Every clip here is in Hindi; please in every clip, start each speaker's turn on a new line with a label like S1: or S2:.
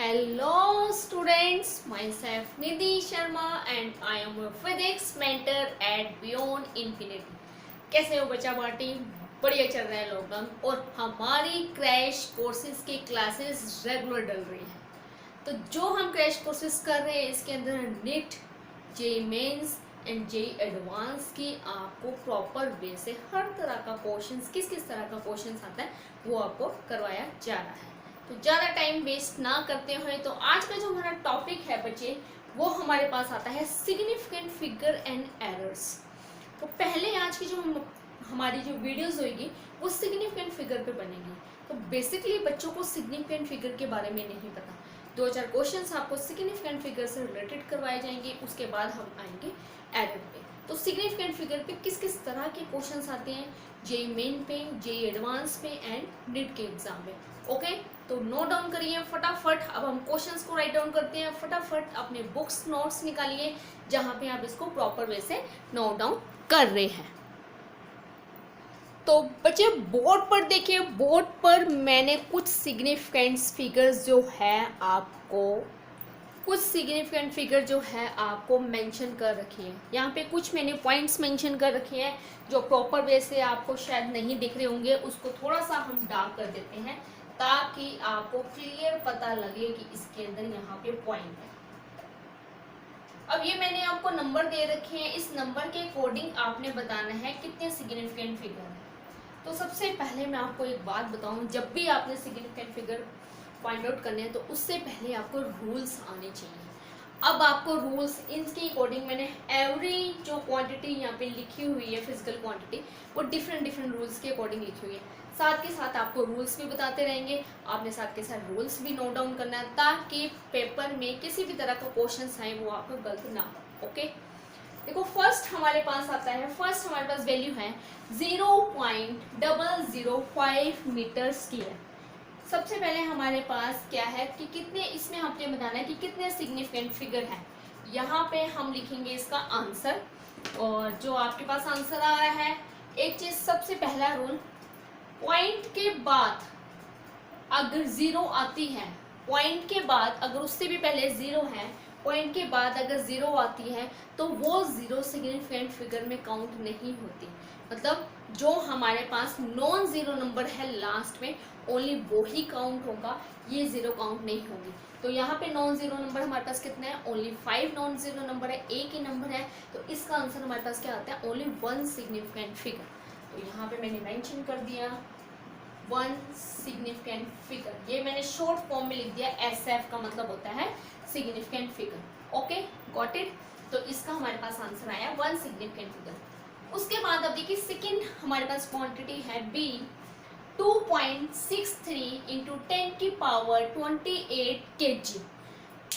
S1: Hello students, myself Nidhi Sharma and I am a physics mentor at Beyond Infinity। कैसे हो बच्चा पार्टी? बढ़िया चल रहा है लॉकडाउन और हमारी क्रैश कोर्सेज की क्लासेस रेगुलर डल रही हैं। तो जो हम क्रैश कोर्सेज कर रहे हैं इसके अंदर NEET, JEE mains and JEE advance की आपको प्रॉपर वे से हर तरह का क्वेश्चंस किस तरह का क्वेश्चंस आता है वो आपको करवाया जा रहा है। तो ज़्यादा टाइम वेस्ट ना करते हुए तो आज का जो हमारा टॉपिक है बच्चे वो हमारे पास आता है सिग्निफिकेंट फिगर एंड एरर्स। तो पहले आज की जो हमारी जो वीडियोस होगी वो सिग्निफिकेंट फिगर पे बनेगी। तो बेसिकली बच्चों को सिग्निफिकेंट फिगर के बारे में नहीं पता। 2-4 क्वेश्चंस आपको सिग्निफिकेंट फिगर से रिलेटेड करवाए जाएंगे, उसके बाद हम आएंगे एरर पे। तो सिग्निफिकेंट फिगर पे किस तरह के क्वेश्चंस आते हैं जेई मेन पे, जेई एडवांस पे एंड नीट के एग्जाम में। ओके, तो नोट डाउन करिए फटाफट। अब हम क्वेश्चंस को राइट डाउन करते हैं। फटाफट अपने बुक्स नोट्स निकालिए जहां पे आप इसको प्रॉपर वे से नोट डाउन कर रहे हैं। तो बच्चे बोर्ड पर देखिए, बोर्ड पर मैंने कुछ सिग्निफिकेंट फिगर्स जो है आपको मेंशन कर रखी है। यहाँ पे कुछ मैंने पॉइंट्स मेंशन कर रखे हैं जो प्रॉपर वे से आपको शायद नहीं दिख रहे होंगे, उसको थोड़ा सा हम डार्क कर देते हैं ताकि आपको क्लियर पता लगे कि इसके अंदर यहाँ पे पॉइंट है। अब ये मैंने आपको नंबर दे रखे हैं, इस नंबर के अकॉर्डिंग आपने बताना है कितने सिग्निफिकेंट फिगर है। तो सबसे पहले मैं आपको एक बात बताऊं, जब भी आपने सिग्निफिकेंट फिगर फाइंड आउट करने हैं तो उससे पहले आपको रूल्स आने चाहिए। अब आपको रूल्स इनके अकॉर्डिंग मैंने एवरी जो क्वांटिटी यहाँ पे लिखी हुई है फिजिकल क्वांटिटी वो डिफरेंट रूल्स के अकॉर्डिंग लिखी हुई है। साथ के साथ आपको रूल्स भी बताते रहेंगे, आपने साथ के साथ रूल्स भी नोट डाउन करना है ताकि पेपर में किसी भी तरह का क्वेश्चन आए वो आपको गलत ना हो। ओके, देखो फर्स्ट हमारे पास आता है, फर्स्ट हमारे पास वैल्यू है 0.005 मीटर स्क्वायर। सबसे पहले हमारे पास क्या है कि कितने, इसमें हमने बताना है कि कितने सिग्निफिकेंट फिगर है। यहाँ पे हम लिखेंगे इसका आंसर और जो आपके पास आंसर आ रहा है, एक चीज सबसे पहला रूल, पॉइंट के बाद अगर जीरो आती है, पॉइंट के बाद अगर उससे भी पहले जीरो है, पॉइंट के बाद अगर जीरो आती है तो वो जीरो सिग्निफिकेंट फिगर में काउंट नहीं होती। मतलब जो हमारे पास नॉन जीरो नंबर है लास्ट में ओनली वो ही काउंट होगा, ये जीरो काउंट नहीं होगी। तो यहाँ पे नॉन जीरो नंबर हमारे पास कितना है, ओनली 5 नॉन जीरो नंबर है, एक ही नंबर है। तो इसका आंसर हमारे पास क्या आता है, ओनली 1 सिग्निफिकेंट फिगर। तो यहाँ पे मैंने मेंशन कर दिया 1 सिग्निफिकेंट फिगर, ये मैंने शॉर्ट फॉर्म में लिख दिया, SF का मतलब होता है significant figure. Okay, got it. तो इसका हमारे पास आंसर आया 1 सिग्निफिकेंट फिगर। उसके बाद अब देखिए सेकंड हमारे पास क्वांटिटी है B 2.63 इंटू 10 की पावर 28 kg।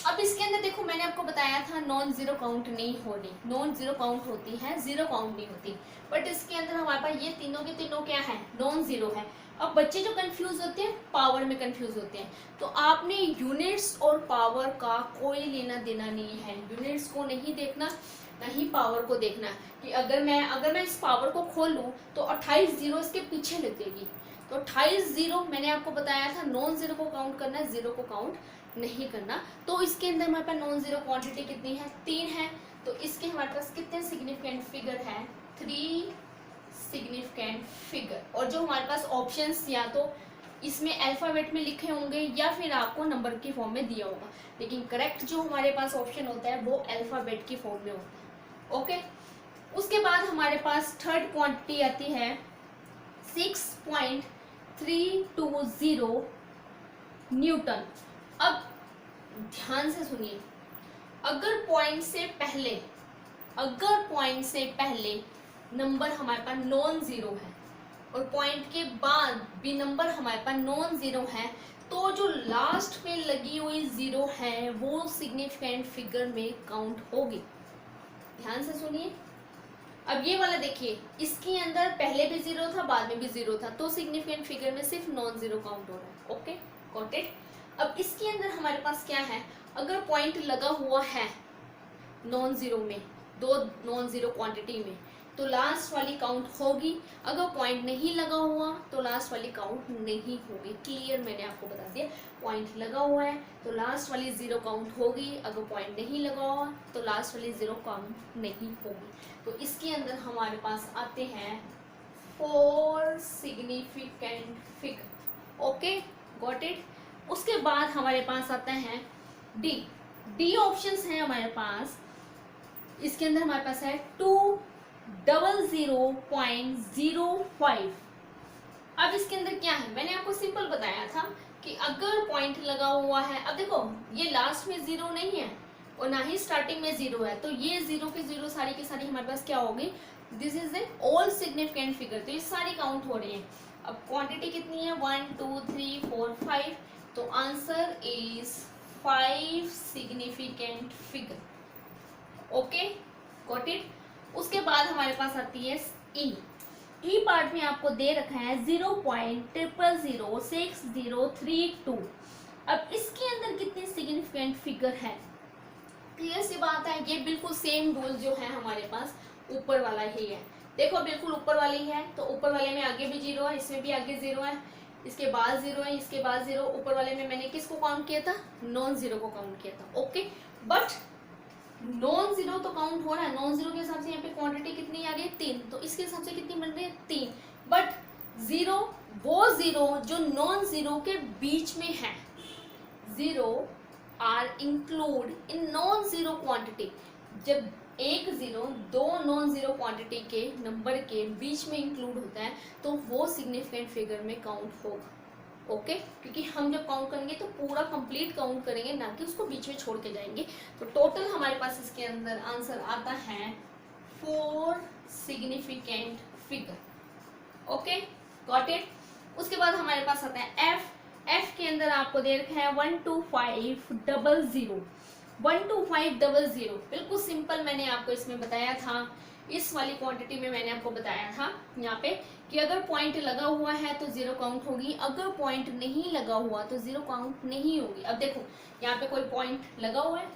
S1: अब इसके अंदर देखो मैंने आपको बताया था नॉन जीरो काउंट नहीं होनी, नॉन जीरो काउंट होती है, जीरो काउंट नहीं होती। बट इसके अंदर हमारे पास ये तीनों के तीनों क्या है, नॉन जीरो है। अब बच्चे जो कंफ्यूज होते हैं पावर में कंफ्यूज होते हैं, तो आपने यूनिट्स और पावर का कोई लेना देना नहीं है। यूनिट्स को नहीं देखना, नहीं पावर को देखना कि अगर मैं इस पावर को खोल लूँ तो 28 जीरो इसके पीछे लगेगी। तो 28 जीरो मैंने आपको बताया था नॉन जीरो को काउंट करना है, जीरो को काउंट नहीं करना। तो इसके अंदर हमारे पास नॉन जीरो क्वांटिटी कितनी है, 3 है। तो इसके हमारे पास कितने सिग्निफिकेंट फिगर है, 3 सिग्निफिकेंट फिगर। और जो हमारे पास ऑप्शंस या तो इसमें अल्फाबेट में लिखे होंगे या फिर आपको नंबर की फॉर्म में दिया होगा, लेकिन करेक्ट जो हमारे पास ऑप्शन होता है वो अल्फाबेट की फॉर्म में होता है। ओके, उसके बाद हमारे पास थर्ड क्वांटिटी आती है 6.320 न्यूटन। अब ध्यान से सुनिए, अगर पॉइंट से पहले नंबर हमारे पास नॉन जीरो है और पॉइंट के बाद भी नंबर हमारे पास नॉन जीरो है, तो जो लास्ट में लगी हुई जीरो है वो सिग्निफिकेंट फिगर में काउंट होगी। ध्यान से सुनिए। अब ये वाला देखिए, इसके अंदर पहले भी जीरो था, बाद में भी जीरो था, तो सिग्निफिकेंट फिगर में सिर्फ नॉन जीरो काउंट हो रहा है। Okay, got it. अब इसके अंदर हमारे पास क्या है, अगर पॉइंट लगा हुआ है नॉन जीरो में, 2 नॉन जीरो क्वांटिटी में, तो लास्ट वाली काउंट होगी, अगर पॉइंट नहीं लगा हुआ तो लास्ट वाली काउंट नहीं होगी। क्लियर, मैंने आपको बता दिया। पॉइंट लगा हुआ है तो लास्ट वाली 0 काउंट होगी, अगर पॉइंट नहीं लगा हुआ तो लास्ट वाली 0 काउंट नहीं होगी। तो इसके अंदर हमारे पास आते हैं 4 significant figure. Okay, got it. उसके बाद हमारे पास आता है डी ऑप्शंस है हमारे पास। इसके अंदर हमारे पास है 200.05। अब इसके अंदर क्या है, मैंने आपको सिंपल बताया था कि अगर पॉइंट लगा हुआ है, अब देखो ये लास्ट में 0 नहीं है और ना ही स्टार्टिंग में 0 है, तो ये 0 की 0 सारी की सारी हमारे पास क्या होगी, this is a all significant figure, तो ये सारी काउंट हो रही है। अब क्वांटिटी कितनी है, 1 2 3 4 5, तो answer is 5 significant figure. Okay, got it. उसके बाद हमारे पास आती है ई पार्ट में आपको दे रखा है 0.000632। अब इसके अंदर कितनी सिग्निफिकेंट फिगर है, क्लियर सी बात है, ये बिल्कुल सेम रूल जो है हमारे पास ऊपर वाला ही है। देखो बिल्कुल ऊपर वाली है, तो ऊपर वाले में आगे भी 0 है, इसमें भी आगे 0 है, इसके बाद 0 है, इसके बाद 0। ऊपर वाले में मैंने किसको काउंट किया था, नॉन 0 को काउंट किया था। ओके, बट नॉन 0 तो काउंट हो रहा है, नॉन 0 के हिसाब से यहाँ पे क्वांटिटी कितनी आ गई, 3, तो इसके हिसाब से कितनी बन रही है, 3। बट 0, वो 0 जो नॉन 0 के बीच में है, 0 are include in non 0 quantity. जब एक 0 दो नॉन 0 क्वांटिटी के नंबर के बीच में इंक्लूड होता है तो वो सिग्निफिकेंट फिगर में काउंट होगा। ओके, क्योंकि हम जब काउंट करेंगे तो पूरा कंप्लीट काउंट करेंगे, ना कि उसको बीच में छोड़ के जाएंगे। तो टोटल हमारे पास इसके अंदर आंसर आता है 4 significant figure. Okay, got it. उसके बाद हमारे पास आता है एफ के अंदर आपको दे रखा है 12500। 12500 बिल्कुल सिंपल, मैंने आपको इसमें बताया था, इस वाली क्वांटिटी में मैंने आपको बताया था यहाँ पे कि अगर पॉइंट लगा हुआ है तो 0 काउंट होगी, अगर पॉइंट नहीं लगा हुआ तो 0 काउंट नहीं होगी। अब देखो यहाँ पे कोई पॉइंट लगा हुआ है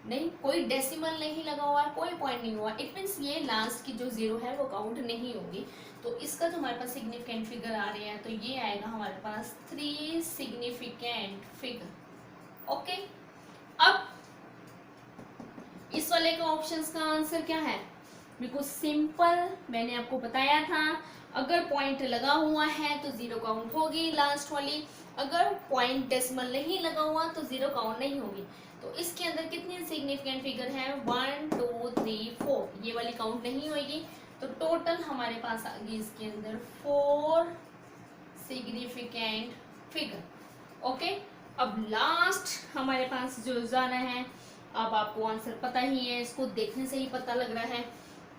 S1: नहीं, कोई डेसिमल नहीं लगा हुआ है, कोई पॉइंट नहीं हुआ, इट मीन्स ये लास्ट की जो 0 है वो काउंट नहीं होगी। तो इसका जो हमारे पास सिग्निफिकेंट फिगर आ रहे हैं तो ये आएगा हमारे पास 3 सिग्निफिकेंट फिगर। ओके, अब इस वाले का ऑप्शंस का आंसर क्या है, बिल्कुल सिंपल, मैंने आपको बताया था, अगर पॉइंट लगा हुआ है तो 0 काउंट होगी लास्ट वाली, अगर पॉइंट डेसिमल नहीं लगा हुआ तो 0 काउंट नहीं होगी। तो इसके अंदर कितनी सिग्निफिकेंट फिगर है, 1 2 3 4, ये वाली काउंट नहीं होगी। तो टोटल हमारे पास आ गई इसके अंदर 4 सिग्निफिकेंट फिगर। ओके, अब लास्ट हमारे पास जो जाना है, अब आपको आंसर पता ही है, इसको देखने से ही पता लग रहा है,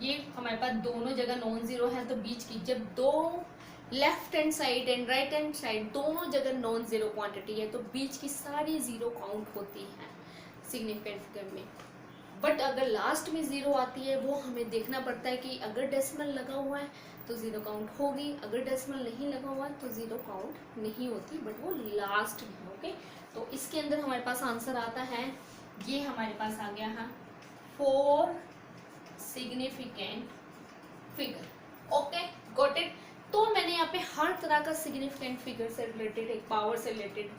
S1: ये हमारे पास दोनों जगह नॉन 0 है, तो बीच की जब दो left hand side and right hand side दोनों जगह नॉन 0 क्वांटिटी है तो बीच की सारी 0 काउंट होती है सिग्निफिकेंट फिगर में। बट अगर लास्ट में 0 आती है वो हमें देखना पड़ता है कि अगर डेसिमल लगा हुआ है तो 0 काउंट होगी, अगर डेसिमल नहीं लगा हुआ है तो 0 काउंट नहीं होती, बट वो लास्ट में। ओके, तो इसके अंदर हमारे पास आंसर आता है, ये हमारे पास आ गया है 4 significant figure. Okay, got it. तो मैंने यहाँ पे हर तरह का सिग्निफिकेंट फिगर से रिलेटेड, एक पावर से रिलेटेड,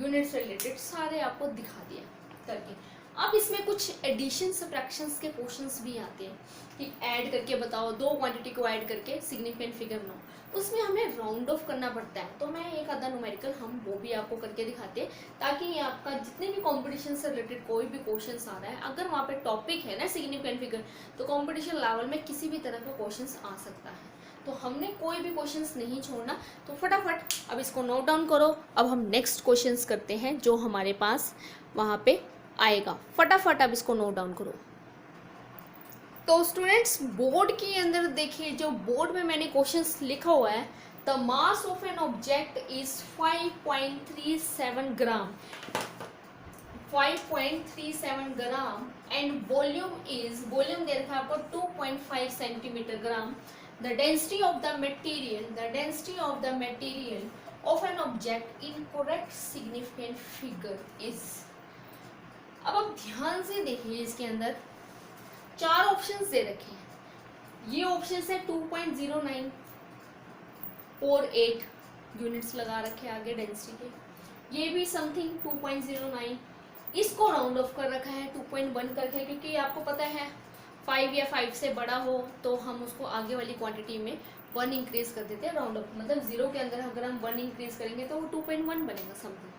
S1: यूनिट से रिलेटेड सारे आपको दिखा दिया करके। अब इसमें कुछ एडिशन सब्ट्रैक्शंस के क्वेश्चंस भी आते हैं कि ऐड करके बताओ, दो क्वांटिटी को ऐड करके सिग्निफिकेंट फिगर बनाओ, उसमें हमें राउंड ऑफ करना पड़ता है। तो मैं एक आधा न्यूमेरिकल हम वो भी आपको करके दिखाते हैं, ताकि आपका जितने भी कंपटीशन से रिलेटेड कोई भी क्वेश्चन आ रहा है, अगर वहाँ पे टॉपिक है ना सिग्निफिकेंट फिगर, तो कंपटीशन लेवल में किसी भी तरह का क्वेश्चन आ सकता है। तो हमने कोई भी क्वेश्चंस नहीं छोड़ना, तो फटाफट अब इसको नोट डाउन करो। अब हम नेक्स्ट क्वेश्चंस करते हैं जो हमारे पास वहाँ पे आएगा, फटाफट अब इसको नोट डाउन करो। तो स्टूडेंट्स बोर्ड के अंदर देखिए, जो बोर्ड में मैंने क्वेश्चंस लिखा हुआ है, the mass of an object is 5.37 gram, 5.37 gram and volume is, volume दे रखा है आपको 2.5 centimetre gram. The density of the material of an object in correct significant figure is। अब आप ध्यान से देखिए, इसके अंदर 4 ऑप्शंस दे रखे हैं, ये ऑप्शन है 2.09 और 8 यूनिट्स लगा रखे आगे डेंसिटी के। ये भी समथिंग 2.09, इसको राउंड ऑफ कर रखा है 2.1 करके, क्योंकि आपको पता है 5 या 5 से बड़ा हो तो हम उसको आगे वाली क्वांटिटी में 1 इंक्रीज कर देते हैं राउंड ऑफ, मतलब 0 के अंदर अगर हम 1 इंक्रीज करेंगे तो वो 2.1 बनेगा समथिंग।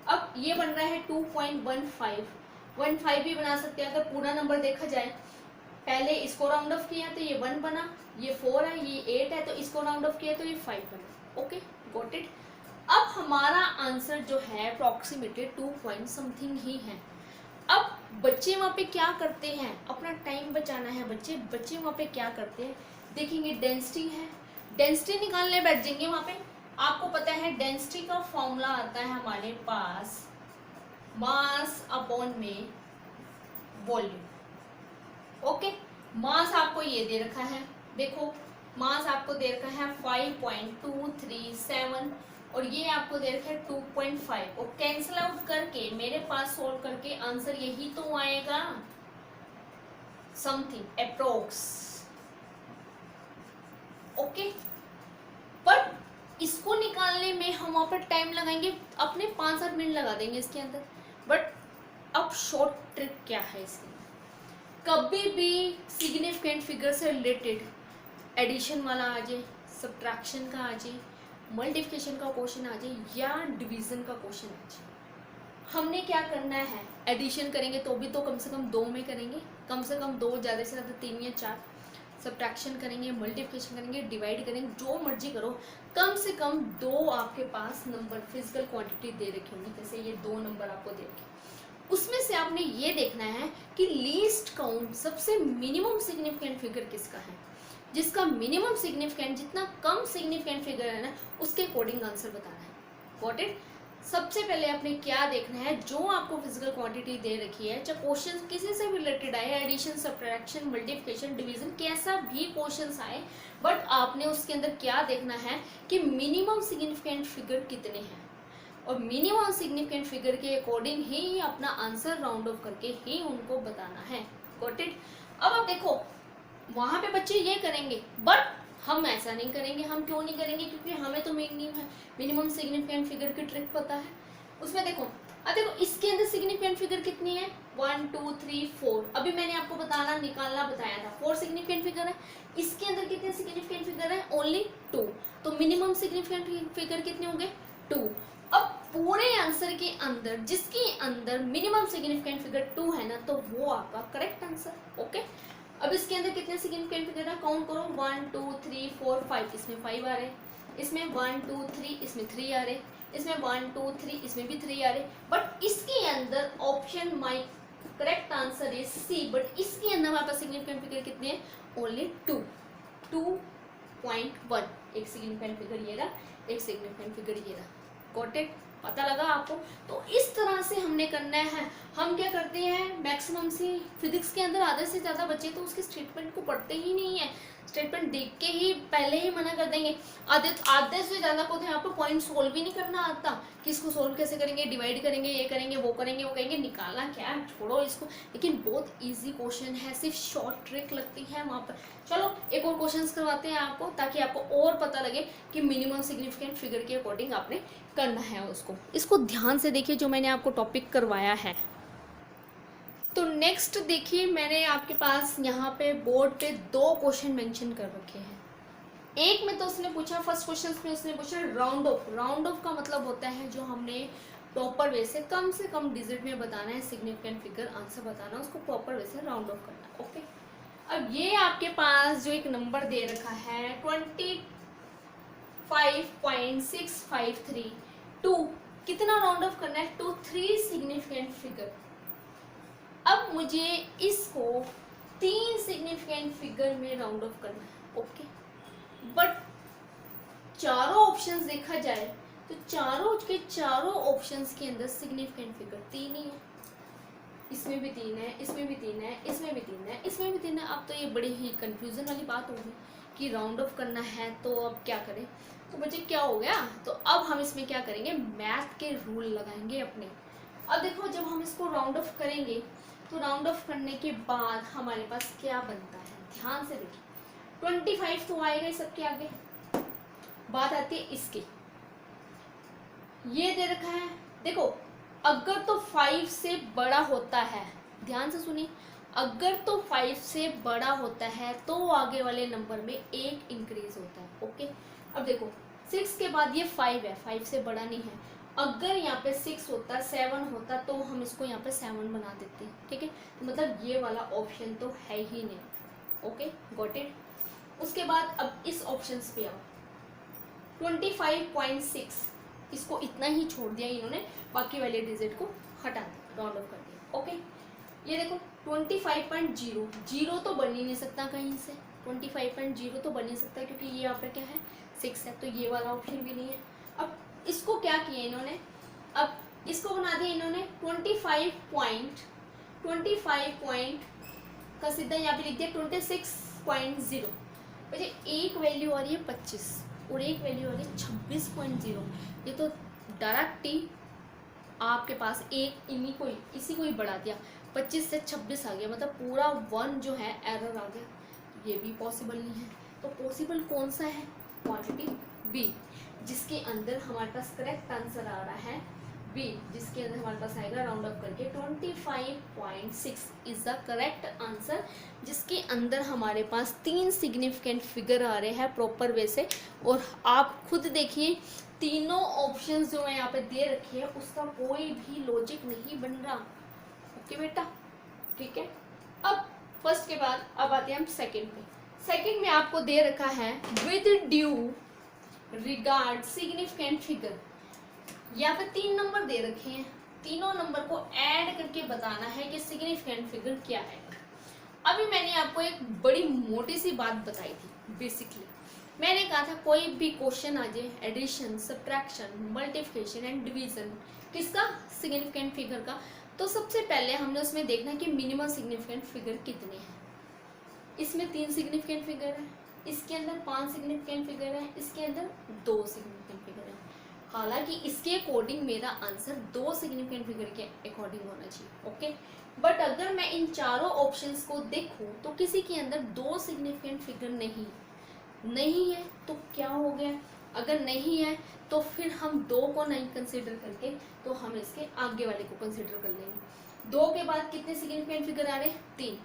S1: अब ये बन रहा है 2.15, 15 भी बना सकते हैं अगर पूरा नंबर देखा जाए। पहले इसको राउंड ऑफ किया तो ये 1 बना, ये 4 है, ये 8 है, तो इसको राउंड ऑफ किया तो ये 5 बना। Okay, got it. अब हमारा आंसर जो है अप्रॉक्सीमेटेड 2 पॉइंट समथिंग ही है। अब बच्चे वहाँ पे क्या करते हैं, अपना टाइम बचाना है, बच्चे वहाँ पे क्या करते हैं देखेंगे। डेंसिटी है, डेंसिटी निकालने बैठ जाएंगे वहाँ पे। आपको पता है डेंसिटी का फॉर्मूला आता है हमारे पास मास अपॉन में वॉल्यूम। ओके, मास आपको ये दे रखा है, देखो मास आपको दे रखा है 5.237 और ये आपको दे रखा है 2.5, और कैंसिल आउट करके मेरे पास सोल्व करके आंसर यही तो आएगा समथिंग अप्रोक्स। ओके, बट इसको निकालने में हम वहां पर टाइम लगाएंगे, अपने 5-7 मिनट लगा देंगे इसके अंदर। बट अब शॉर्ट ट्रिक क्या है इसकी, कभी भी सिग्निफिकेंट फिगर से रिलेटेड एडिशन वाला आ जाए, सब्ट्रैक्शन का आ जाए, मल्टीप्लिकेशन का क्वेश्चन आ जाए या डिवीजन का क्वेश्चन आ जाए, हमने क्या करना है, एडिशन करेंगे तो भी तो कम से कम 2 में करेंगे, कम से कम 2, ज़्यादा से ज़्यादा 3 या 4। सब्ट्रैक्शन करेंगे, मल्टीप्लिकेशन करेंगे, डिवाइड करेंगे, जो मर्जी करो, कम से कम 2 आपके पास नंबर फिजिकल क्वांटिटी दे रखी होंगी। जैसे ये 2 नंबर आपको दे रखे, उसमें से आपने ये देखना है कि लीस्ट काउंट सबसे मिनिमम सिग्निफिकेंट फिगर किसका है, जिसका मिनिमम सिग्निफिकेंट, जितना कम सिग्निफिकेंट फिगर है ना उसके अकॉर्डिंग आंसर बताना है। Got it. सबसे पहले आपने क्या देखना है, जो आपको फिजिकल क्वांटिटी दे रखी है, चाहे क्वेश्चन किसी से भी रिलेटेड आए, एडिशन, सब्ट्रैक्शन, मल्टीप्लिकेशन, डिवीजन, कैसा भी क्वेश्चन आए, बट आपने उसके अंदर क्या देखना है कि मिनिमम सिग्निफिकेंट फिगर कितने हैं, और मिनिमम सिग्निफिकेंट फिगर के अकॉर्डिंग ही अपना आंसर राउंड ऑफ करके ही उनको बताना है। Got it. अब आप देखो वहां पे बच्चे ये करेंगे, बट हम ऐसा नहीं करेंगे। हम क्यों नहीं करेंगे, क्योंकि हमें तो मिनिमम सिग्निफिकेंट फिगर की ट्रिक पता है। उसमें देखो, अब देखो इसके अंदर सिग्निफिकेंट फिगर कितनी है, 1 2 3 4। अभी मैंने आपको बताना निकालना बताया था, 4 सिग्निफिकेंट फिगर है। इसके अंदर कितने सिग्निफिकेंट फिगर है, ओनली 2। तो मिनिमम सिग्निफिकेंट फिगर कितने होंगे, 2। अब पूरे आंसर के अंदर जिसके अंदर मिनिमम सिग्निफिकेंट फिगर 2 है ना, तो वो आपका करेक्ट आंसर। ओके, अब इसके अंदर कितने सिग्निफिकेंट फिगर है, काउंट करो, 1 2 3 4 5, इसमें 5 आ रहे, इसमें 1 2 3, इसमें 3 आ रहे, इसमें 1 2 3, इसमें भी 3 आ रहे। बट इसके अंदर option my correct answer is C, but इसके अंदर हमारे पास सिग्निफिकेंट फिगर कितने हैं, ओनली 2.1। एक सिग्निफिकेंट फिगर ये रहा, एक सिग्निफिकेंट फिगर ये रहा। गॉट इट, पता लगा आपको। तो इस तरह से हमने करना है। हम क्या करते हैं, मैक्सिमम से फिजिक्स के अंदर आधे से ज़्यादा बच्चे तो उसके स्टेटमेंट को पढ़ते ही नहीं है, स्टेटमेंट देख के ही पहले ही मना कर देंगे। आधे से ज़्यादा को तो यहाँ पे पॉइंट सोल्व भी नहीं करना आता कि इसको सोल्व कैसे करेंगे, डिवाइड करेंगे, ये करेंगे, वो करेंगे, वो कहेंगे, निकालना क्या है, छोड़ो इसको। लेकिन बहुत ईजी क्वेश्चन है, सिर्फ शॉर्ट ट्रिक लगती है वहाँ पर। चलो एक और क्वेश्चन करवाते हैं आपको, ताकि आपको और पता लगे कि मिनिमम सिग्निफिकेंट फिगर के अकॉर्डिंग आपने करना है उसको। इसको ध्यान से देखिए जो मैंने आपको टॉपिक करवाया है। तो नेक्स्ट देखिए, मैंने आपके पास यहाँ पे बोर्ड पे 2 क्वेश्चन मेंशन कर रखे हैं। एक में तो उसने पूछा, फर्स्ट क्वेश्चन में उसने पूछा राउंड ऑफ। राउंड ऑफ का मतलब होता है जो हमने प्रॉपर वे से कम डिजिट में बताना है, सिग्निफिकेंट फिगर आंसर बताना, उसको प्रॉपर वे से राउंड ऑफ करना। ओके, अब ये आपके पास जो एक नंबर दे रखा है 25.653 टू, कितना राउंड ऑफ करना है, टू 3 सिग्निफिकेंट फिगर। अब मुझे इसको 3 सिग्निफिकेंट फिगर में राउंड ऑफ करना है। ओके, बट चारों ऑप्शंस देखा जाए तो चारों ऑप्शंस के अंदर सिग्निफिकेंट फिगर 3 ही है। इसमें भी 3 है, इसमें भी 3 है, इसमें भी 3 है, इसमें भी 3 है। अब तो ये बड़ी ही कंफ्यूजन वाली बात होगी कि राउंड ऑफ करना है तो अब क्या करें। तो बच्चे क्या हो गया, तो अब हम इसमें क्या करेंगे, मैथ के रूल लगाएंगे अपने। अब देखो जब हम इसको राउंड ऑफ करेंगे तो राउंड ऑफ करने के बाद हमारे पास क्या बनता है, ध्यान से देखिए। 25 तो आएगा ही सबके आगे। बात आती है इसकी, ये दे रखा है, देखो अगर तो 5 से बड़ा होता है, ध्यान से सुनिए, अगर तो 5 से बड़ा होता है तो आगे वाले नंबर में 1 इंक्रीज होता है। ओके, अब देखो 6 के बाद ये 5 है, 5 से बड़ा नहीं है। अगर यहाँ पे 6 होता, 7 होता तो हम इसको यहाँ पे 7 बना देते हैं, ठीक है। तो मतलब ये वाला ऑप्शन तो है ही नहीं। Okay, got it. उसके बाद अब इस ऑप्शन पे आओ, 25.6, इसको इतना ही छोड़ दिया इन्होंने, बाकी वाले डिजिट को हटा दिया, राउंड ऑफ कर दिया। ओके, ये देखो 25.0, जीरो तो बन ही नहीं सकता कहीं से, 25.0 तो बन नहीं सकता क्योंकि ये यहाँ पर क्या है 6 है, तो ये वाला ऑप्शन भी नहीं है। अब इसको क्या किया इन्होंने, अब इसको बना दिया इन्होंने 25 का सीधा यहाँ पे लिख दिया 26.0। मुझे एक वैल्यू आ रही है 25 और एक वैल्यू आ रही है 26.0। ये तो डायरेक्ट आपके पास एक इन्हीं को इसी को ही बढ़ा दिया, 25 से 26 आ गया, मतलब पूरा 1 जो है एरर आ गया। ये भी पॉसिबल नहीं है। तो पॉसिबल कौन सा है, क्वांटिटी बी, जिसके अंदर हमारे पास करेक्ट आंसर आ रहा है बी, जिसके अंदर हमारे पास आएगा राउंड अप करके 25.6 इज द करेक्ट आंसर, जिसके अंदर हमारे पास 3 सिग्निफिकेंट फिगर आ रहे हैं प्रॉपर वे से। और आप खुद देखिए तीनों ऑप्शंस जो मैं यहाँ पे दे रखे हैं उसका कोई भी लॉजिक नहीं बन रहा। ओके बेटा, ठीक है। अब फर्स्ट के बाद अब आते हैं हम सेकंड पे। सेकंड में आपको दे रखा है with due regard significant figure. यहाँ पे 3 नंबर दे रखे हैं, तीनों नंबर को ऐड करके बताना है कि सिग्निफिकेंट फिगर क्या है। अभी मैंने आपको एक बड़ी मोटी सी बात बताई थी। बेसिकली मैंने कहा था कोई भी क्वेश्चन आ जाए, addition, subtraction, multiplication and division, किसका, सिग्निफिकेंट फिगर का, तो सबसे पहले हमने उसमें देखना कि मिनिमम सिग्निफिकेंट फिगर कितने हैं। इसमें 3 सिग्निफिकेंट फिगर है, इसके अंदर 5 सिग्निफिकेंट फिगर है, इसके अंदर 2 सिग्निफिकेंट फिगर है। हालांकि इसके अकॉर्डिंग मेरा आंसर 2 सिग्निफिकेंट फिगर के अकॉर्डिंग होना चाहिए। ओके, बट अगर मैं इन चारों ऑप्शंस को देखूं तो किसी के अंदर 2 सिग्निफिकेंट फिगर नहीं है, तो क्या हो गया, अगर नहीं है तो फिर हम 2 को नहीं कंसीडर करके तो हम इसके आगे वाले को कंसीडर कर लेंगे। 2 के बाद कितने सिग्निफिकेंट फिगर आ रहे हैं, 3,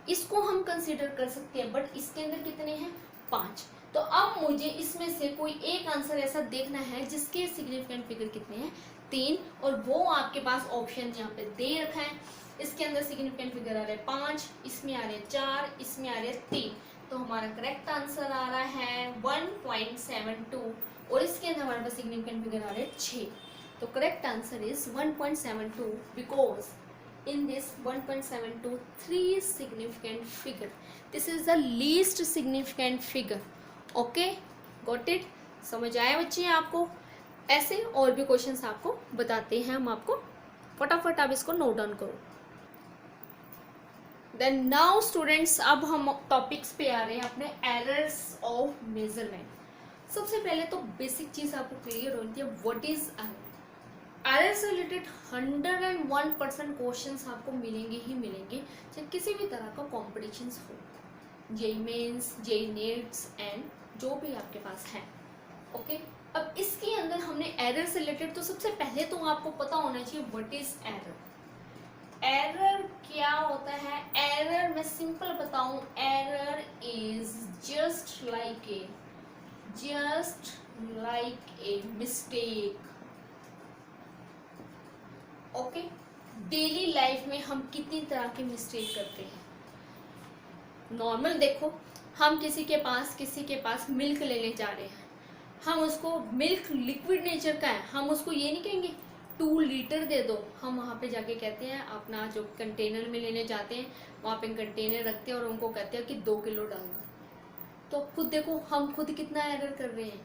S1: इसको हम कंसीडर कर सकते हैं, बट इसके अंदर कितने हैं, 5। तो अब मुझे इसमें से कोई एक आंसर ऐसा देखना है जिसके सिग्निफिकेंट फिगर कितने हैं, 3, और वो आपके पास ऑप्शन यहाँ पे दे रखा है। इसके अंदर सिग्निफिकेंट फिगर आ रहे हैं 5, इसमें आ रहे हैं 4, इसमें आ रहे हैं 3, तो हमारा करेक्ट आंसर आ रहा है 1.72, और इसके अंदर हमारे पास सिग्निफिकेंट फिगर आ रहे हैं 6। तो correct answer is 1.72 because in this 1.72 3 significant figure, this is the least significant figure. Okay, got it? समझ आया बच्चे आपको? ऐसे और भी क्वेश्चंस आपको बताते हैं हम आपको, फटाफट आप इसको नोट डाउन करो। देन नाउ स्टूडेंट्स, अब हम टॉपिक्स पे आ रहे हैं अपने एरर्स ऑफ मेजरमेंट। सबसे पहले तो बेसिक चीज आपको क्लियर होनी है, व्हाट इज एरर। एरर से रिलेटेड 101% क्वेश्चंस आपको मिलेंगे ही मिलेंगे, चाहे किसी भी तरह का कॉम्पिटिशन हो, जेई मेंस, जेई नेट्स एंड जो भी आपके पास है। ओके, अब इसके अंदर हमने एरर से रिलेटेड, तो सबसे पहले तो आपको पता होना चाहिए व्हाट इज एरर। एरर क्या होता है, एरर मैं सिंपल बताऊं, error is just like a mistake. Okay, daily life में हम कितनी तरह की मिस्टेक करते हैं। नॉर्मल देखो, हम किसी के पास मिल्क लेने जा रहे हैं, हम उसको, मिल्क लिक्विड नेचर का है, हम उसको ये नहीं कहेंगे 2 लीटर दे दो, हम वहाँ पे जाके कहते हैं, अपना जो कंटेनर में लेने जाते हैं वहाँ पे कंटेनर रखते हैं और उनको कहते हैं कि 2 किलो डाल दो। तो खुद देखो हम खुद कितना एरर कर रहे हैं।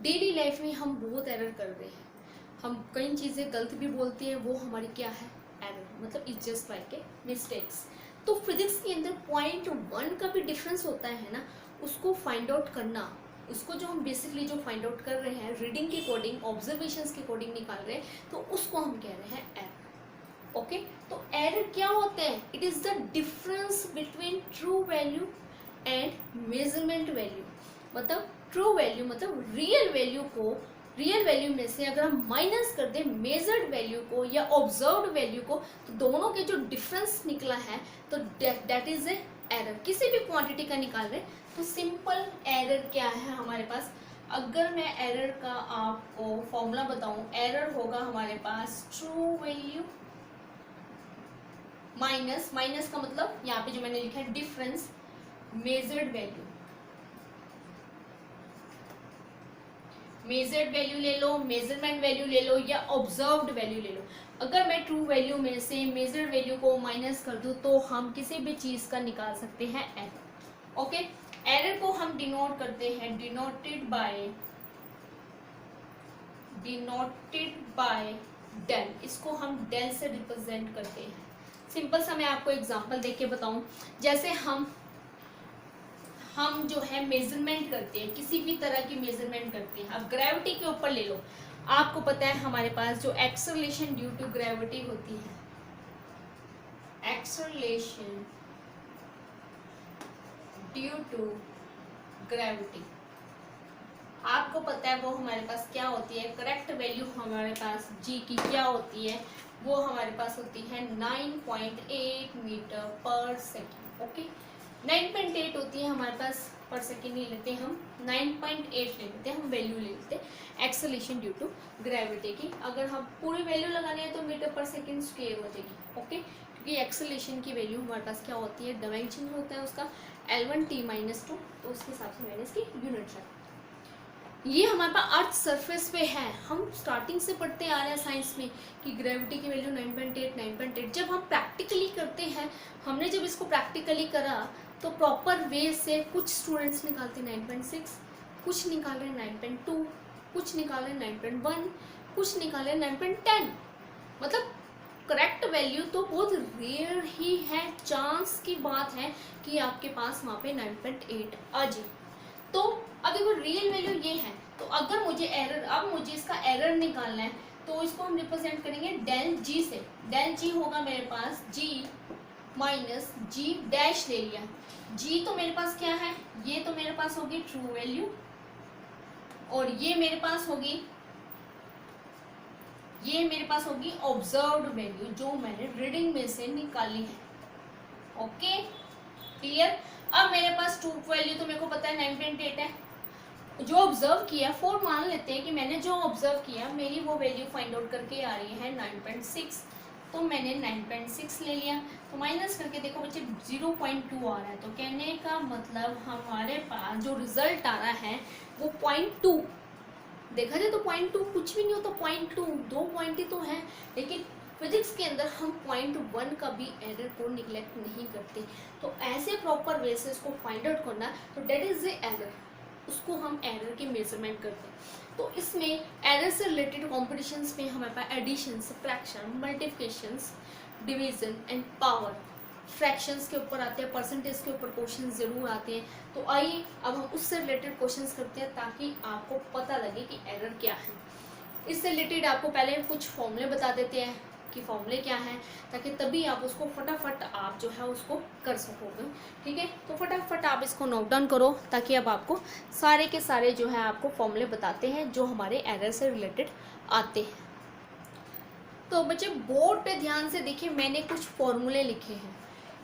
S1: डेली लाइफ में हम बहुत एरर कर रहे हैं, हम कई चीज़ें गलत भी बोलते हैं, वो हमारी क्या है, एरर, मतलब it's just like a mistakes. तो फिजिक्स के अंदर 0.1 का भी डिफरेंस होता है ना, उसको फाइंड आउट करना, उसको जो हम बेसिकली जो फाइंड आउट कर रहे हैं रीडिंग के अकॉर्डिंग, ऑब्जर्वेशंस के अकॉर्डिंग निकाल रहे हैं, तो उसको हम कह रहे हैं एरर। ओके, तो एरर क्या होते हैं, it is the difference between true value and measurement value, मतलब ट्रू वैल्यू मतलब रियल वैल्यू को, रियल वैल्यू में से अगर हम माइनस कर दें मेजर्ड वैल्यू को या ऑब्जर्व्ड वैल्यू को, तो दोनों के जो डिफरेंस निकला है तो दैट इज ए एरर। किसी भी क्वांटिटी का निकाल रहे तो सिंपल एरर क्या है हमारे पास, अगर मैं एरर का आपको फॉर्मूला बताऊं, एरर होगा हमारे पास ट्रू वैल्यू माइनस, माइनस का मतलब यहाँ पे जो मैंने लिखा है difference, measured value, measured value ले लो, मेजरमेंट वैल्यू ले लो या ऑब्जर्व्ड वैल्यू ले लो। अगर मैं ट्रू वैल्यू में से मेजर्ड वैल्यू को माइनस कर दूं तो हम किसी भी चीज का निकाल सकते हैं एरर। ओके, एरर को हम डिनोट करते हैं, डिनोटेड बाय डेल, इसको हम डेल से रिप्रेजेंट करते हैं। सिंपल सा मैं आपको एग्जांपल देके के बताऊं, जैसे हम जो है मेजरमेंट करते हैं, किसी भी तरह की मेजरमेंट करते हैं, अब ग्रेविटी के ऊपर ले लो, आपको पता है हमारे पास जो एक्सेलरेशन ड्यू टू ग्रेविटी होती है, एक्सेलरेशन ड्यू टू ग्रेविटी, आपको पता है वो हमारे पास क्या होती है, करेक्ट वैल्यू हमारे पास जी की क्या होती है, वो हमारे पास होती है 9.8 मीटर पर सेकेंड। ओके, 9.8 होती है हमारे पास, पर सेकेंड नहीं लेते हम, 9.8 ले लेते हैं हम, वैल्यू ले लेते हैं एक्सेलरेशन ड्यू टू ग्रेविटी की। अगर हम पूरी वैल्यू लगाने हैं तो मीटर पर सेकेंड स्क्वायर हो जाएगी। ओके, क्योंकि एक्सेलरेशन की वैल्यू हमारे पास क्या होती है, डायमेंशन होता है उसका L1T-2, तो उसके हिसाब से मैंने इसकी यूनिट रखा। ये हमारे पास अर्थ सरफेस पे है, हम स्टार्टिंग से पढ़ते आ रहे हैं साइंस में कि ग्रेविटी की वैल्यू 9.8। जब हम प्रैक्टिकली करते हैं, हमने जब इसको प्रैक्टिकली करा तो प्रॉपर वे से कुछ स्टूडेंट्स निकालते 9.6, कुछ निकाल रहे 9.2, कुछ निकाल रहे 9.1, कुछ निकाल रहे 9.10। मतलब करेक्ट वैल्यू तो बहुत रेयर ही है, चांस की बात है कि आपके पास वहाँ पे 9.8 आ जाए। तो अब देखो रियल वैल्यू ये है, तो अगर मुझे एरर, अब मुझे इसका एरर निकालना है तो इसको हम रिप्रेजेंट करेंगे डेल जी से। डेल जी होगा मेरे पास जी माइनस जी डैश ले लिया, जी तो मेरे पास क्या है, ये तो मेरे पास होगी ट्रू वैल्यू और ये मेरे पास होगी, ये मेरे पास होगी ऑब्जर्व्ड वैल्यू जो मैंने रीडिंग में से निकाली है। Okay clear. अब मेरे पास ट्रू वैल्यू तो मेरे को पता है 9.8 है, जो ऑब्जर्व किया, 4 मान लेते हैं कि मैंने जो ऑब्जर्व किया मेरी वो वैल्यू फाइंड आउट करके आ रही है 9.6, तो मैंने 9.6 ले लिया, तो माइनस करके देखो बच्चे 0.2 आ रहा है, तो कहने का मतलब हमारे पास जो रिजल्ट आ रहा है वो 0.2, देखा जाए तो 0.2 कुछ भी नहीं हो तो 0.2, 2 पॉइंट ही तो है, लेकिन फिजिक्स के अंदर हम 0.1 का भी एरर को निगलेक्ट नहीं करते। तो ऐसे प्रॉपर वे से इसको फाइंड आउट करना, तो डेट इज ए एरर, उसको हम एरर की मेजरमेंट करते हैं। तो इसमें एरर से रिलेटेड कॉम्पिटिशन्स में हमारे पास addition, subtraction, multiplications, division and power, fractions के ऊपर आते हैं, परसेंटेज के ऊपर क्वेश्चन जरूर आते हैं। तो आइए अब हम उससे रिलेटेड क्वेश्चंस करते हैं ताकि आपको पता लगे कि एरर क्या है। इससे रिलेटेड आपको पहले कुछ फॉर्मूले बता देते हैं कि फॉर्मूले क्या है, ताकि तभी आप उसको फटाफट आप जो है उसको कर सकोगे। ठीक है, तो फटाफट आप इसको नोट डाउन करो ताकि अब आपको सारे के सारे जो है आपको फॉर्मूले बताते हैं जो हमारे एरर से रिलेटेड आते हैं। तो बच्चे बोर्ड पे ध्यान से देखिए, मैंने कुछ फॉर्मूले लिखे हैं,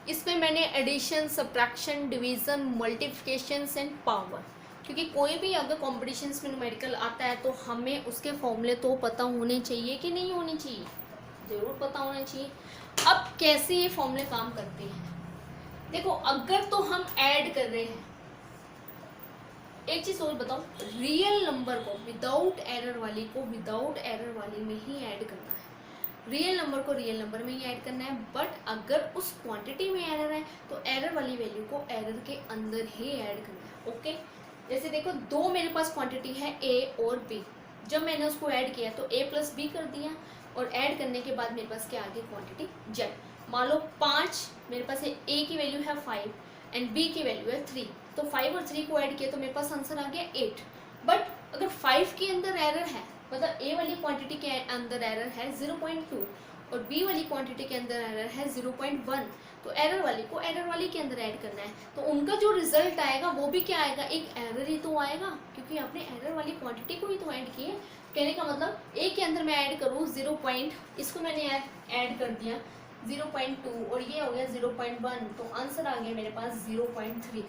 S1: इसमें मैंने addition, subtraction, division, multiplications and power, क्योंकि कोई भी अगर कॉम्पिटिशन्स में न्यूमेरिकल आता है तो हमें उसके फॉर्मूले तो पता होने चाहिए कि नहीं होने चाहिए, ज़रूर पता होना चाहिए। अब कैसे ये फॉर्मूले काम करते हैं, देखो अगर तो हम ऐड कर रहे हैं, एक चीज़ और बताओ, रियल नंबर को विदाउट एरर वाली को विदाउट एरर वाली में ही ऐड करना है, रियल नंबर को रियल नंबर में ही ऐड करना है। बट अगर उस क्वांटिटी में एरर है तो एरर वाली वैल्यू को एरर के अंदर ही ऐड करना है। ओके, जैसे देखो दो मेरे पास क्वांटिटी है ए और बी, जब मैंने उसको ऐड किया तो ए प्लस बी कर दिया और ऐड करने के बाद मेरे पास क्या आ गई क्वांटिटी जेड। मान लो 5 मेरे पास है, ए की वैल्यू है 5 एंड बी की वैल्यू है 3, तो 5 और 3 को ऐड किया तो मेरे पास आंसर आ गया 8। बट अगर 5 के अंदर एरर है, मतलब ए वाली क्वांटिटी के अंदर एरर है 0.2 और बी वाली क्वांटिटी के अंदर एरर है 0.1, तो एरर वाली को एरर वाली के अंदर ऐड करना है, तो उनका जो रिजल्ट आएगा वो भी क्या आएगा, एक एरर ही तो आएगा, क्योंकि आपने एरर वाली क्वांटिटी को ही तो ऐड किया है। कहने का मतलब ए के अंदर मैं ऐड करूँ 0 पॉइंट, इसको मैंने ऐड कर दिया 0.2 और ये हो गया 0.1, तो आंसर आ गया मेरे पास 0.3,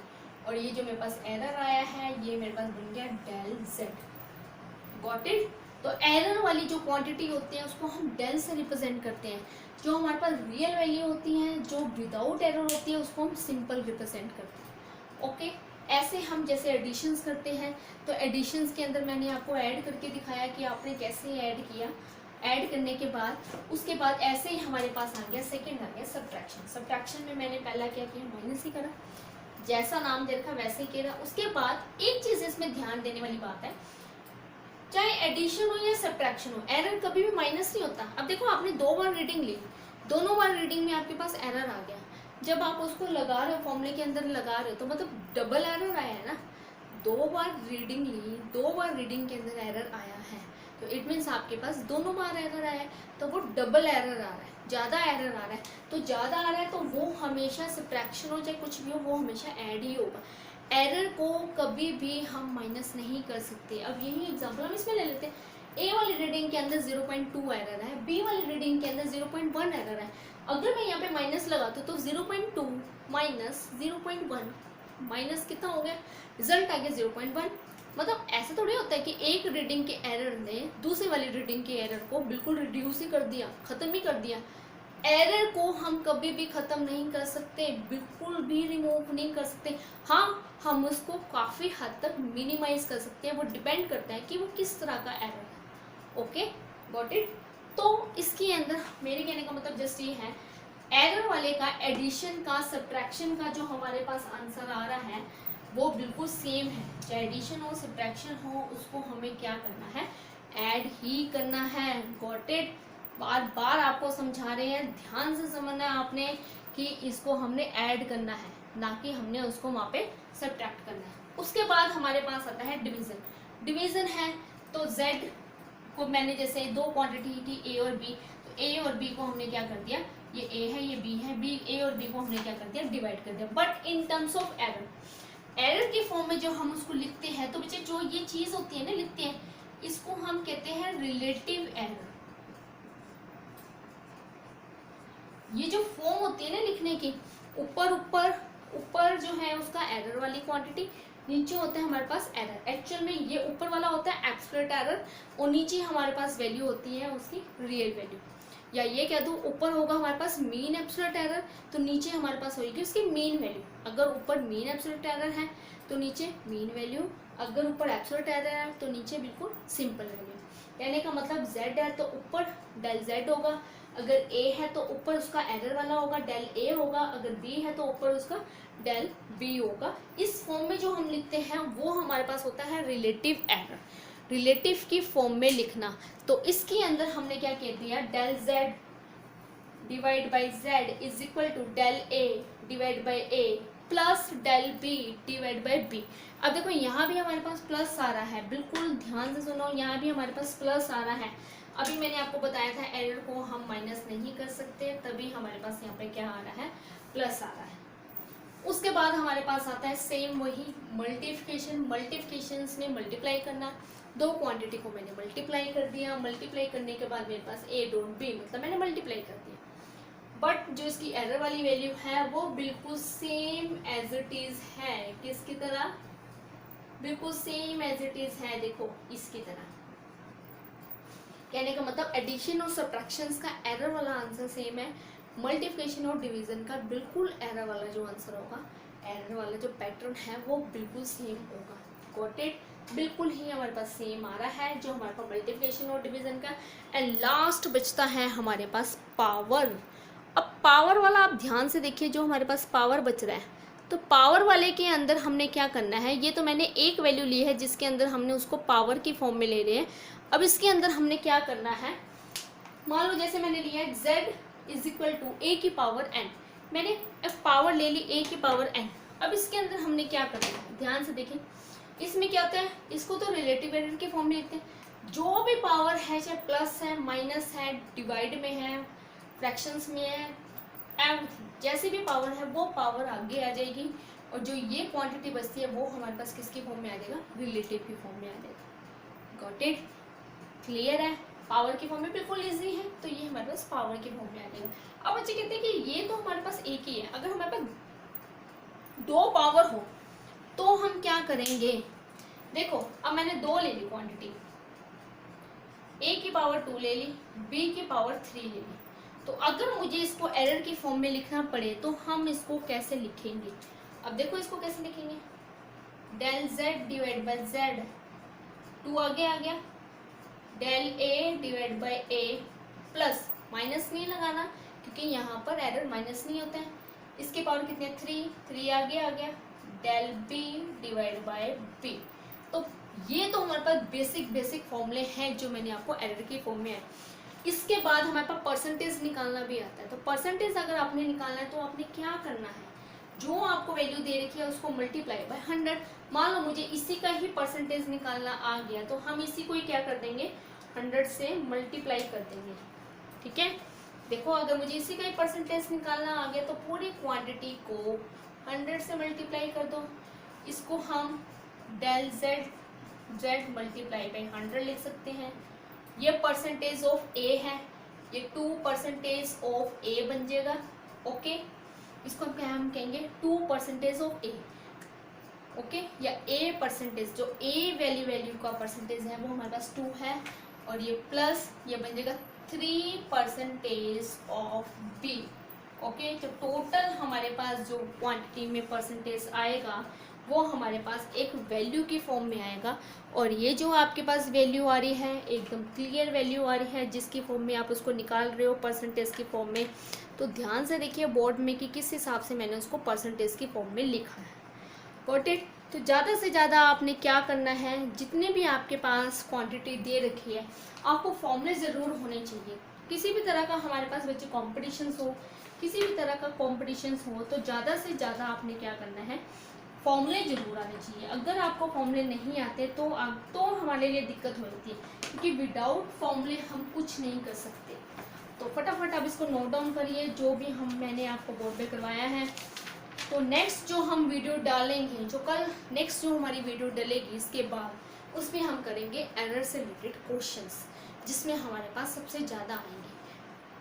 S1: और ये जो मेरे पास एरर आया है ये मेरे पास बन गया डेल जेड। Got it. तो एरर वाली जो क्वांटिटी होती है उसको हम डेल से रिप्रेजेंट करते हैं, जो हमारे पास रियल वैल्यू होती है जो विदाउट एरर होती है उसको हम सिंपल रिप्रेजेंट करते हैं। ओके, ऐसे हम जैसे एडिशंस करते हैं, तो एडिशंस के अंदर मैंने आपको ऐड करके दिखाया कि आपने कैसे ऐड किया। ऐड करने के बाद उसके बाद ऐसे ही हमारे पास आ गया सेकंड आ गया सब्ट्रैक्शन। सब्ट्रैक्शन में मैंने पहला क्या किया, माइनस ही करा, जैसा नाम दे रखा वैसे ही किया। उसके बाद एक चीज इसमें ध्यान देने वाली बात है, चाहे एडिशन हो या सब्ट्रैक्शन हो, एरर कभी भी माइनस नहीं होता। अब देखो आपने 2 बार रीडिंग ली, दोनों बार रीडिंग में आपके पास एरर आ गया, जब आप उसको लगा रहे हो फॉर्मूले के अंदर लगा रहे हो तो मतलब डबल एरर आया है ना। 2 बार रीडिंग ली, 2 बार रीडिंग के अंदर एरर आया है, तो इट मीन्स आपके पास दोनों बार एरर आया है, तो वो डबल एरर आ रहा है, ज़्यादा एरर आ रहा है। तो ज़्यादा आ रहा है तो वो हमेशा सब्ट्रैक्शन हो चाहे कुछ भी हो वो हमेशा ऐड ही होगा। एरर को कभी भी हम माइनस नहीं कर सकते। अब यही एग्जांपल हम इसमें ले लेते हैं, ए वाली रीडिंग के अंदर 0.2 एरर है, बी वाली रीडिंग के अंदर 0.1 एरर है। अगर मैं यहाँ पे माइनस लगाती हूँ तो 0.2 माइनस 0.1 माइनस कितना हो गया, रिजल्ट आ गया 0.1। मतलब ऐसा थोड़ी होता है कि एक रीडिंग के एरर ने दूसरी वाली रीडिंग के एरर को बिल्कुल रिड्यूस ही कर दिया, खत्म ही कर दिया। एरर को हम कभी भी खत्म नहीं कर सकते, बिल्कुल भी रिमूव नहीं कर सकते। हाँ, हम उसको काफ़ी हद तक मिनिमाइज कर सकते हैं, वो डिपेंड करता है कि वो किस तरह का एरर है। Okay, got it. तो इसके अंदर मेरे कहने का मतलब जस्ट ये है, एरर वाले का एडिशन का सब्ट्रैक्शन का जो हमारे पास आंसर आ रहा है वो बिल्कुल सेम है, चाहे एडिशन हो सब्ट्रैक्शन हो, उसको हमें क्या करना है, ऐड ही करना है। Got it. बार बार आपको समझा रहे हैं, ध्यान से समझना है आपने कि इसको हमने ऐड करना है, ना कि हमने उसको वहाँ पे सब्ट्रैक्ट करना है। उसके बाद हमारे पास आता है डिवीजन। डिवीजन है तो z को मैंने जैसे 2 क्वांटिटी थी a और b, तो a और b को हमने क्या कर दिया, ये a है ये b है, b a और b को हमने क्या कर दिया, डिवाइड कर दिया। But in terms of error, error के फॉर्म में जो हम उसको लिखते हैं, तो बच्चे जो ये चीज होती है ना लिखते हैं, इसको हम कहते हैं रिलेटिव एरर। ये जो फॉर्म होती है ना लिखने की, ऊपर ऊपर ऊपर जो है उसका एरर वाली क्वांटिटी, नीचे होता है हमारे पास एरर। एक्चुअल में ये ऊपर वाला होता है एब्सोल्यूट एरर और नीचे हमारे पास वैल्यू होती है उसकी रियल वैल्यू। या ये कह दूँ, ऊपर होगा हमारे पास मीन एब्सोल्यूट एरर, तो नीचे हमारे पास होगी उसकी मीन वैल्यू। अगर ऊपर मीन एब्सोल्यूट एरर है तो नीचे मीन वैल्यू, अगर ऊपर एब्सोल्यूट एरर है तो नीचे बिल्कुल सिंपल वैल्यू। कहने का मतलब z है तो ऊपर डेल z होगा, अगर a है तो ऊपर उसका एरर वाला होगा डेल a होगा, अगर b है तो ऊपर उसका डेल b होगा। इस फॉर्म में जो हम लिखते हैं वो हमारे पास होता है रिलेटिव एरर, रिलेटिव की फॉर्म में लिखना। तो इसके अंदर हमने क्या कह दिया, del z divide by z is equal to del a divide by a plus del b divide by b। अब देखो यहाँ भी हमारे पास प्लस आ रहा है, बिल्कुल ध्यान से सुनो, यहाँ भी हमारे पास प्लस आ रहा है। अभी मैंने आपको बताया था एरर को हम माइनस नहीं कर सकते, तभी हमारे पास यहाँ पे क्या आ रहा है, प्लस आ रहा है। उसके बाद हमारे पास आता है सेम वही मल्टीप्लिकेशन। मल्टीप्लिकेशन में मल्टीप्लाई करना, 2 क्वांटिटी को मैंने मल्टीप्लाई कर दिया, मल्टीप्लाई करने के बाद मेरे पास a डॉट b मतलब मैंने मल्टीप्लाई कर दिया। बट जो इसकी एरर वाली वैल्यू है वो बिल्कुल सेम एज इट इज है, किसकी तरह, बिल्कुल सेम एज इट इज है, देखो इसकी तरह। कहने का मतलब एडिशन और सब्ट्रैक्शंस का एरर वाला आंसर सेम है, मल्टीप्लिकेशन और डिवीजन का बिल्कुल एरर वाला जो आंसर होगा, एरर वाला जो पैटर्न है वो बिल्कुल सेम होगा। Got it. बिल्कुल ही हमारे पास सेम आ रहा है जो हमारे पास मल्टीप्लिकेशन और डिवीजन का। एंड लास्ट बचता है हमारे पास पावर। अब पावर वाला आप ध्यान से देखिए, जो हमारे पास पावर बच रहा है, तो पावर वाले के अंदर हमने क्या करना है, ये तो मैंने एक वैल्यू ली है जिसके अंदर हमने उसको पावर की फॉर्म में ले रहे हैं। अब इसके अंदर हमने क्या करना है, मान लो जैसे मैंने लिया है z is equal to a की पावर n, मैंने पावर ले ली a की पावर n। अब इसके अंदर हमने क्या करना है, ध्यान से देखें, इसमें क्या होता है, इसको तो रिलेटिव एरर के फॉर्म में लिखते हैं, जो भी पावर है चाहे प्लस है माइनस है डिवाइड में है फ्रैक्शंस में है, जैसी भी पावर है वो पावर आगे आ जाएगी, और जो ये क्वांटिटी बचती है वो हमारे पास किसकी फॉर्म में आ जाएगा, रिलेटिव की फॉर्म में आ जाएगा। Got it? क्लियर है? पावर की फॉर्म में बिल्कुल इजी है, तो ये हमारे पास पावर की फॉर्म में आ जाएगा। अब बच्चे कहते हैं कि ये तो हमारे पास एक ही है, अगर हमारे पास 2 पावर हो तो हम क्या करेंगे। देखो अब मैंने 2 ले ली क्वांटिटी, ए की पावर 2 ले ली, बी की पावर 3 ले ली, तो अगर मुझे इसको एरर की फॉर्म में लिखना पड़े तो हम इसको कैसे लिखेंगे। अब देखो इसको कैसे लिखेंगे, del z divide by z, 2 आगे आ गया, del a divide by a, plus minus नहीं लगाना क्योंकि यहाँ पर एरर माइनस नहीं होता है। इसके पावर कितने, 3 आगे आ गया, del b divide by b। तो ये तो हमारे पास बेसिक फॉर्मूले हैं जो मैंने आपको एरर की फॉर्म में है। इसके बाद हमारे पास परसेंटेज निकालना भी आता है। तो परसेंटेज अगर आपने निकालना है तो आपने क्या करना है, जो आपको वैल्यू दे रखी है उसको मल्टीप्लाई बाय 100। मान लो मुझे इसी का ही परसेंटेज निकालना आ गया तो हम इसी को ही क्या कर देंगे, 100 से मल्टीप्लाई कर देंगे। ठीक है, देखो अगर मुझे इसी का ही परसेंटेज निकालना आ गया तो पूरी क्वांटिटी को 100 से मल्टीप्लाई कर दो। इसको हम डेल z मल्टीप्लाई बाई 100 लिख सकते हैं। ये परसेंटेज ऑफ ए है, ये 2% ऑफ ए बन जाएगा। ओके, इसको क्या हम कहेंगे, 2% ऑफ ए। ओके, या ए परसेंटेज, जो ए वैल्यू का परसेंटेज है वो हमारे पास 2 है, और ये प्लस ये बन जाएगा 3% ऑफ बी। ओके, तो टोटल हमारे पास जो क्वांटिटी में परसेंटेज आएगा वो हमारे पास एक वैल्यू की फॉर्म में आएगा, और ये जो आपके पास वैल्यू आ रही है एकदम क्लियर वैल्यू आ रही है जिसकी फॉर्म में आप उसको निकाल रहे हो परसेंटेज की फॉर्म में। तो ध्यान से देखिए बोर्ड में कि किस हिसाब से मैंने उसको परसेंटेज की फॉर्म में लिखा है। Got it? तो ज़्यादा से ज़्यादा आपने क्या करना है, जितने भी आपके पास क्वांटिटी दे रखी है आपको फॉर्मूले ज़रूर होने चाहिए। किसी भी तरह का हमारे पास बच्चे कॉम्पिटिशन्स हो, किसी भी तरह का कॉम्पिटिशन्स हो, तो ज़्यादा से ज़्यादा आपने क्या करना है, फॉर्मूले जरूर आने चाहिए। अगर आपको फॉर्मूले नहीं आते तो हमारे लिए दिक्कत हो जाती है, क्योंकि विदाउट फॉर्मूले हम कुछ नहीं कर सकते। तो फटाफट आप इसको नोट डाउन करिए जो भी मैंने आपको बोर्ड पे करवाया है। तो नेक्स्ट जो हम वीडियो डालेंगे, जो कल नेक्स्ट जो हमारी वीडियो डलेगी इसके बाद, उसमें हम करेंगे एरर से रिलेटेड क्वेश्चंस, जिसमें हमारे पास सबसे ज़्यादा आएंगे।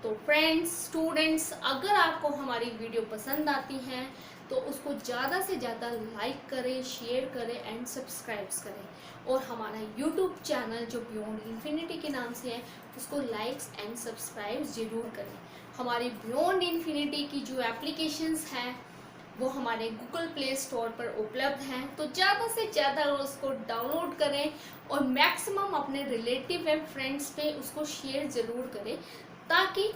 S1: तो फ्रेंड्स, स्टूडेंट्स, अगर आपको हमारी वीडियो पसंद आती हैं तो उसको ज़्यादा से ज़्यादा लाइक करें, शेयर करें एंड सब्सक्राइब करें, और हमारा यूट्यूब चैनल जो बियॉन्ड इन्फिनिटी के नाम से है उसको लाइक्स एंड सब्सक्राइब ज़रूर करें। हमारी बियॉन्ड इन्फिनिटी की जो एप्लीकेशंस हैं वो हमारे गूगल प्ले स्टोर पर उपलब्ध हैं, तो ज़्यादा से ज़्यादा उसको डाउनलोड करें और मैक्सिमम अपने रिलेटिव एंड फ्रेंड्स पे उसको शेयर ज़रूर करें, ताकि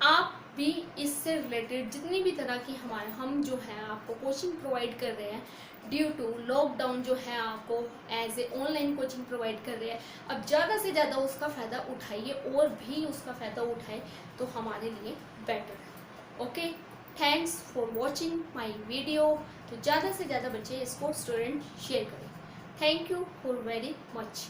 S1: आप भी इससे रिलेटेड जितनी भी तरह की हम जो है आपको कोचिंग प्रोवाइड कर रहे हैं, ड्यू टू लॉकडाउन जो है आपको as a online coaching provide कर रहे हैं, अब ज़्यादा से ज़्यादा उसका फ़ायदा उठाइए और भी उसका फ़ायदा उठाए तो हमारे लिए बेटर है। Okay, thanks for watching my video. तो ज़्यादा से ज़्यादा बच्चे इसको स्टूडेंट शेयर करें। Thank you for very much.